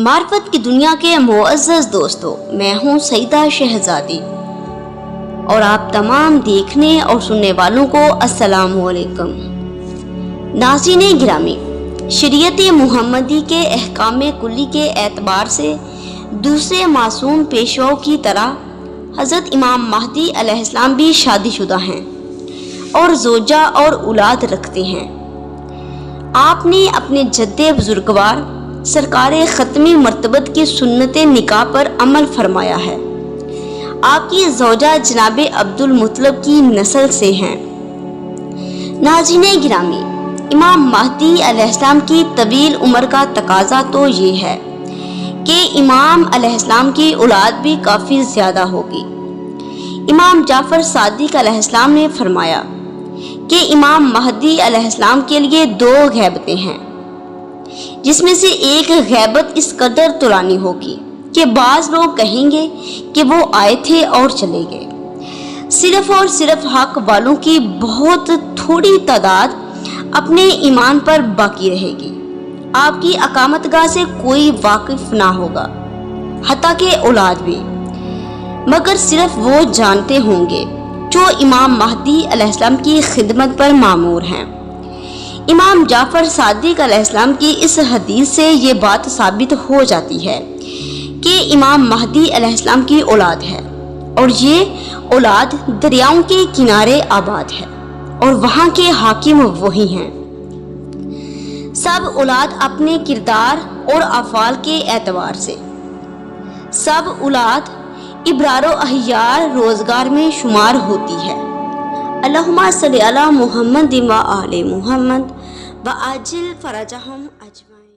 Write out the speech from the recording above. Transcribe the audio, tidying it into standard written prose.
मार्फत की दुनिया के मुअज़्ज़ज़ दोस्तों, मैं हूँ सईदा शहज़ादी और आप तमाम देखने और सुनने वालों को अस्सलामु अलैकुम। नाज़रीन गिरामी, शरीयत मुहम्मदी के अहकाम कुल्ली के एतबार से दूसरे मासूम पेशवाओं की तरह हज़रत इमाम महदी अलैहिस्सलाम भी शादीशुदा हैं और ज़ौजा और औलाद रखते हैं। आपने अपने जद्दे बुजुर्गवार सरकार ख़त्मी मर्तबत की सुन्नत निकाह पर अमल फरमाया है। आपकी ज़ौजा जनाब अब्दुल मुत्तलब की नस्ल से हैं। नाज़रीन गिरामी, इमाम महदी अलैहिस्सलाम की तवील उम्र का तकाजा तो ये है कि इमाम अलैहिस्सलाम की औलाद भी काफ़ी ज़्यादा होगी। इमाम जाफ़र सादिक अलैहिस्सलाम ने फरमाया कि इमाम महदी अलैहिस्सलाम के लिए 2 गैबतें हैं, जिसमें से एक गैबत इस कदर तुरानी होगी कि बाज़ लोग कहेंगे कि वो आए थे और चले गए। सिर्फ और सिर्फ हक वालों की बहुत थोड़ी तादाद अपने ईमान पर बाकी रहेगी। आपकी अकामतगाह से कोई वाकिफ ना होगा, हत्ता के औलाद भी, मगर सिर्फ वो जानते होंगे जो इमाम महदी अलैहिस्सलाम की खिदमत पर मामूर हैं। इमाम जाफ़र सादिक अलैहिस्सलाम की इस हदीस से ये बात साबित हो जाती है कि इमाम महदी अलैहिस्सलाम की औलाद है और ये औलाद दरियाओं के किनारे आबाद है और वहाँ के हाकिम वही हैं। सब औलाद अपने किरदार और अफ़ाल के एतबार से, सब औलाद इब्रारो अहियार रोज़गार में शुमार होती है। अल्लाहुम्मा सल्ली अला मुहम्मद व आले मुहम्मद व आजिल फरजहुम अजमाइन।